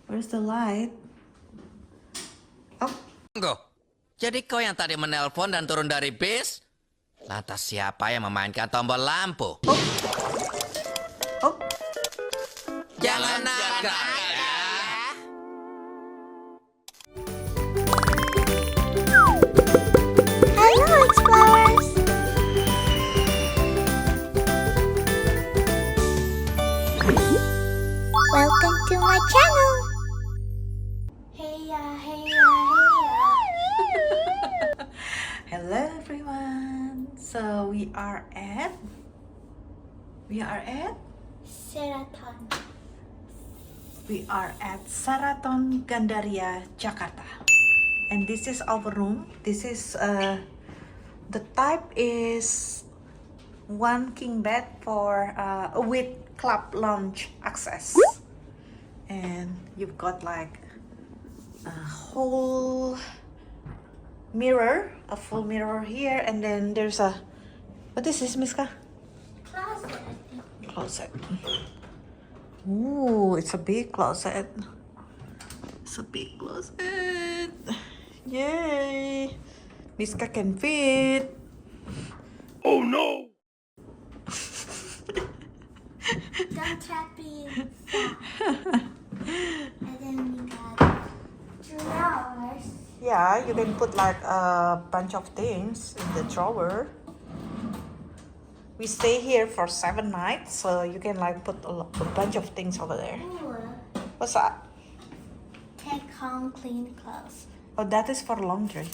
Where's the light? Oh, Tunggu. Jadi kau yang tadi menelpon dan turun dari bis? Lantas siapa yang memainkan tombol lampu? oh. Jangan nakal ya. Hello, explorers! Welcome to my channel! Hey ya, hey ya, hey ya! Hello everyone. So we are at Sheraton. we are at Sheraton Gandaria, Jakarta. And this is our room. This is the type is one king bed for with club lounge access. And you've got like a whole mirror, a full mirror here, and then there's a what is this, Miska? Closet, I think. Closet. Ooh, it's a big closet. It's a big closet. Yay! Miska can fit. Oh no! Don't trap me. And then we got drawers. Yeah, you can put like a bunch of things in the drawer. We stay here for 7 nights, so you can like put a bunch of things over there. Ooh, What's that? take home clean clothes. Oh, that is for laundry.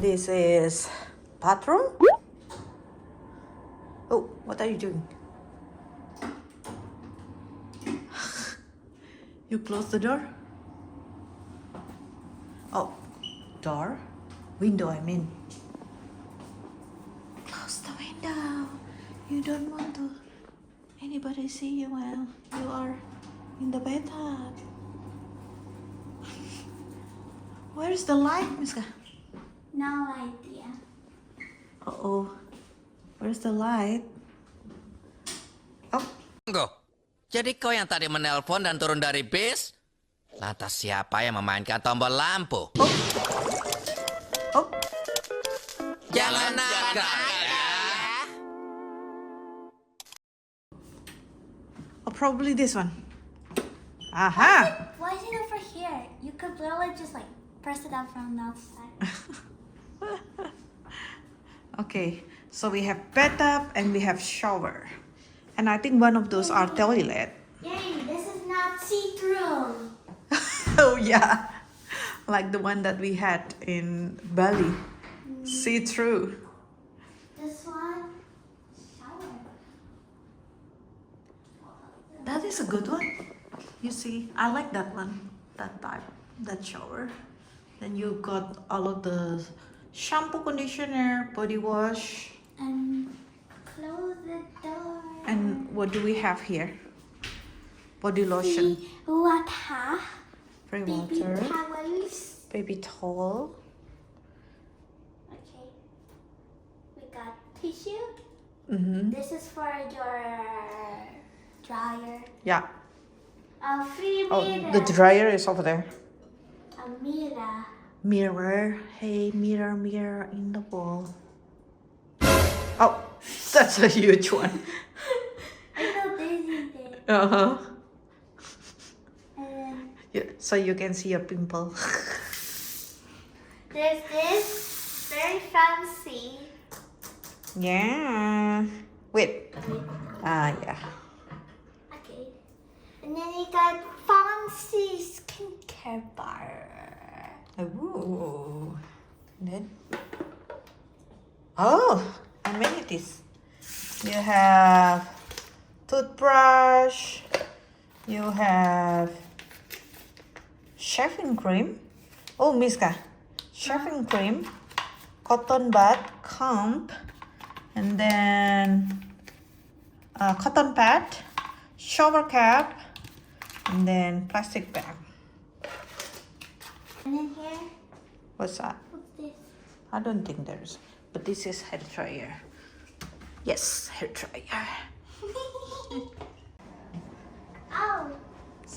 This is bathroom. Oh, what are you doing? You close the door? Oh, door? Window, I mean. Close the window. You don't want to anybody see you while you are in the bathtub. Where's the light, Miska? No idea. Uh-oh. Where's the light? Oh, Tunggu. Jadi kau yang tadi menelpon dan turun dari bis? Lantas siapa yang memainkan tombol lampu? oh. Jangan nakal ya. Oh, probably this one. Aha! Why is it over here? You could literally just like press it up from the outside. Okay, so we have bathtub and we have shower. And I think one of those are toilet. Yay, this is not see-through. Oh yeah, like the one that we had in Bali. See through. This one, shower. That is a good one. You see, I like that one, that type, that shower. Then you got all of the shampoo, conditioner, body wash. And close the door. And what do we have here? Body lotion, Water. free Baby water, towels. baby towel. Okay. We got tissue. Mm-hmm. This is for your dryer. Yeah. A free Oh, mirror. the dryer is over there. A mirror. Mirror. Hey, mirror, mirror in the wall. Oh, that's a huge one. I know this is it. Uh-huh. And then Yeah, so you can see a pimple. there's this very fancy. Yeah. Wait. Yeah. Okay. And then we got fancy skincare bar. Ooh. Then. Oh, amenities. You have toothbrush. You have shaving cream. Oh, Miska. Shaving cream, cotton bud, comb, and then cotton pad, shower cap, and then plastic bag. And then here, What's that? what's this? I don't think there's, but this is hair dryer. Yes, hair dryer.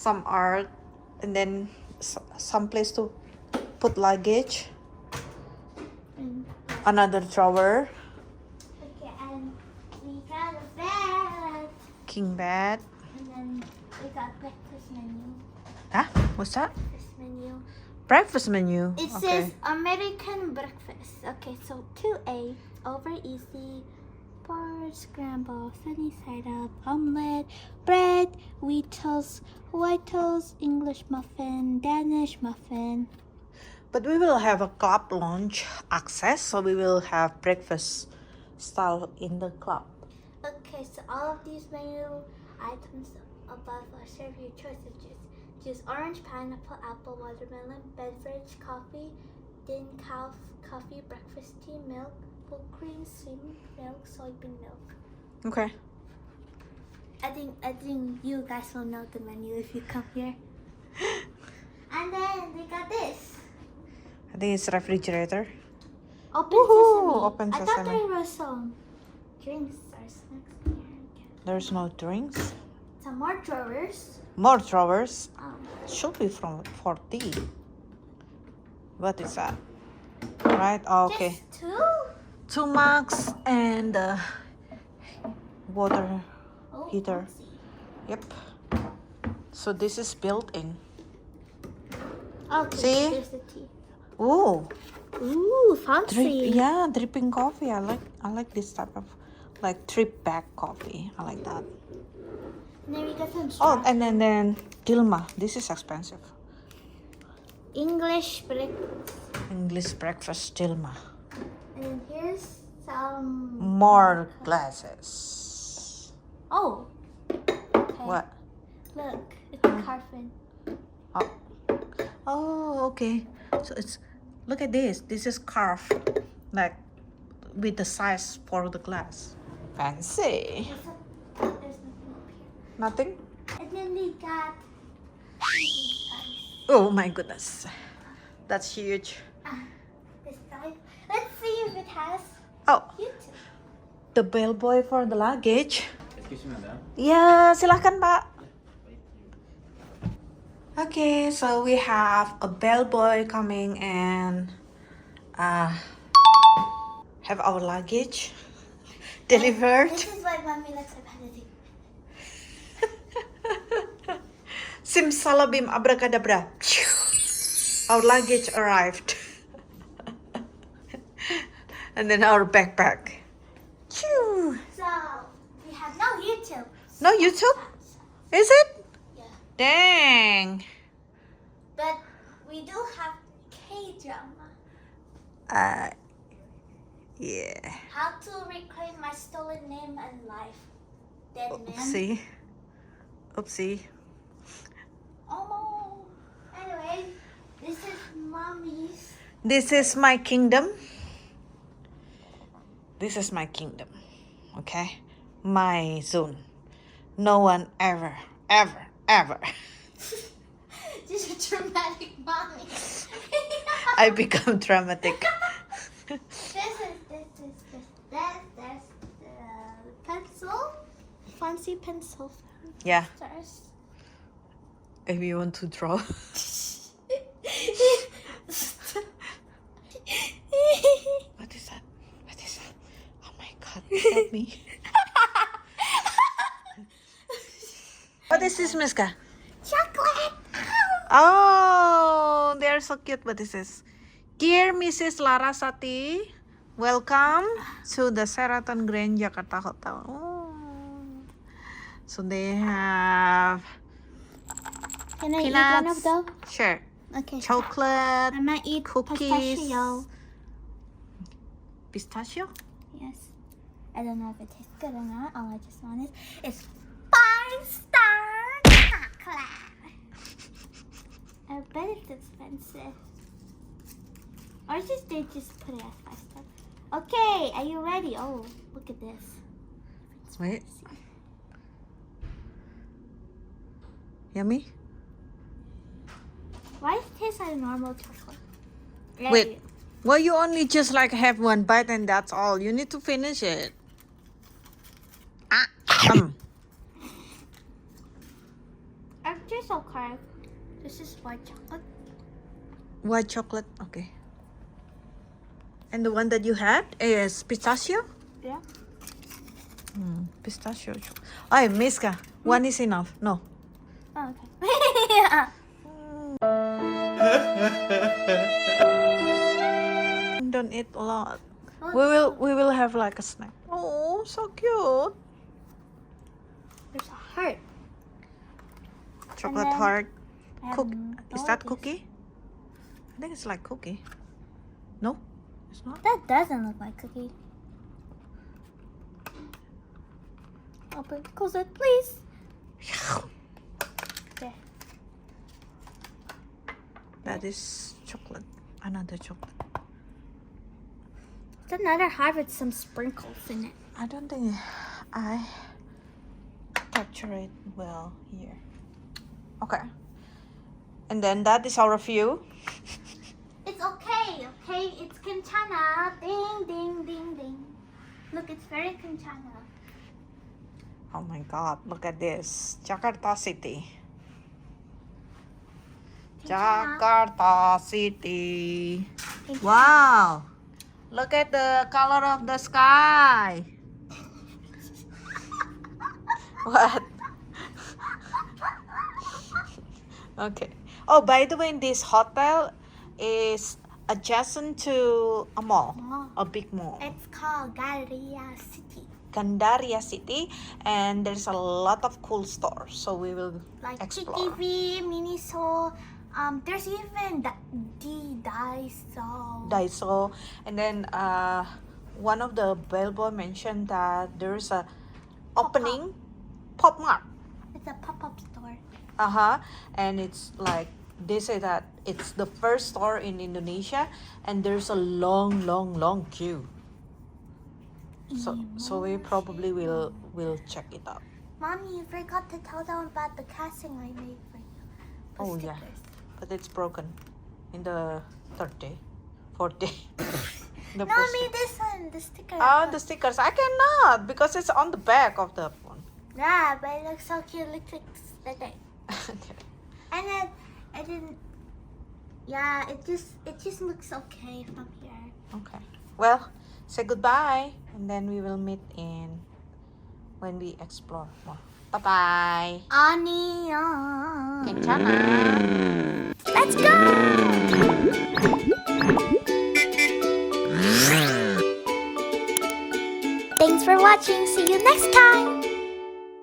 some art, and then some place to put luggage. And, Another drawer, okay, and we got a bed. king bed. And then we got breakfast menu. Huh? What's that? Breakfast menu. Breakfast menu. It says American breakfast. Okay, so 2A, over easy, porridge, scramble, sunny side up, omelette, bread, wheat toast, white toast, English muffin, Danish muffin. But we will have a club lounge access, so we will have breakfast style in the club. Okay, so all of these menu items above are serve your choice of juice. Juice orange, pineapple, apple, watermelon, beverage, coffee, din coffee, breakfast tea, milk, full cream, skim milk, soybean milk. Okay. I think you guys will know the menu if you come here. And then they got this. I think it's refrigerator. Open Woohoo, sesame. open I thought sesame. there was some drinks or snacks in here. There's no drinks. Some more drawers. More drawers. Um, Should be from for tea. What is that? Right? Oh, okay. Just two? 2 mugs and water Oh, heater. fancy. Yep. So this is built in. Okay, See? there's the tea. Ooh, Ooh, fancy. yeah, dripping coffee. I like this type of like drip back coffee. I like that. And then we got some Oh, straws. and then Dilma. This is expensive. English breakfast. English breakfast Dilma. And then here's some. More glasses. Oh. Okay. What? Look, it's a carpet. Oh. Oh, okay. So it's look at this. This is carved like with the size for the glass. Fancy. There's nothing up here. Nothing? And then we got. Oh my goodness. That's huge. This guy. Let's see if it has Oh, YouTube. the bellboy for the luggage. Excuse me, madam. Ya, silahkan Pak. Okay, so we have a bellboy coming and have our luggage delivered. This is why mommy likes repetitive. Simsalabim abracadabra. Our luggage arrived. And then our backpack. Phew. So we have no YouTube. No YouTube? Is it? Yeah. Dang. But we do have K-drama. Yeah. How to reclaim my stolen name and life. Dead man. Oopsie. Oopsie. Oh. Anyway, this is mommy's. This is my kingdom. This is my kingdom. Okay? My zone. No one ever. This is dramatic mommy. I become dramatic. That's the pencil. Fancy pencil. Yeah. First. If you want to draw. What is that? What is that? Oh my god, help me. What is this, Miska? Chocolate. Oh, they are so cute. What is this? Dear Mrs. Larasati, welcome to the Sheraton Grand Jakarta Hotel. Oh. So they have Can I eat peanuts. one of those? Sure. Okay. Chocolate. I might eat cookies. pistachio. Pistachio? Yes. I don't know if it tastes good or not. All I just want is 5-star chocolate. I bet it's expensive. Or just they just put it as 5-star. Okay, are you ready? Oh, look at this. Wait. Yummy? Why does it taste like normal chocolate? Wait. Well, you only just like have one bite and that's all. You need to finish it. Just okay. This is white chocolate. White chocolate. Okay. And the one that you had is pistachio? Yeah. Pistachio. Ay, Miska. One is enough. No. Oh, okay. Yeah. Don't eat a lot. Look, We will have like a snack. Oh, so cute. There's a heart. Chocolate then heart. I have Is all that this. cookie? I think it's like cookie. No, it's not. That doesn't look like cookie. Open, close it, please. There. That is chocolate. Another chocolate. It's another heart with some sprinkles in it. I don't think I capture it well here. Okay. And then that is our view. It's okay, okay? It's Kanchana. Ding, ding, ding, ding. Look, it's very Kanchana. Oh my god, look at this. Jakarta City. Jakarta City. Wow. Look at the color of the sky. What? Okay. Oh, by the way, this hotel is adjacent to a mall, a big mall. It's called Gandaria City. Gandaria City, and there's a lot of cool stores, so we will Like explore. TTV, Miniso. There's even the Daiso. Daiso, and then one of the bellboy mentioned that there's a opening pop mart. It's a pop-up store. And it's like they say that it's the first store in Indonesia, and there's a long queue. So we probably will check it out. Mommy, you forgot to tell them about the casting I made for you. The Oh yeah, stickers. but it's broken in the fourth day. The No, I first mean day. this one, the sticker. Oh, the stickers. I cannot because it's on the back of the one. Yeah, but it looks so cute. It looks like that. And then, yeah, it just looks okay from here. Okay. Well, say goodbye, and then we will meet when we explore more. Bye bye. Onion. Kencana. Let's go! Thanks for watching. See you next time.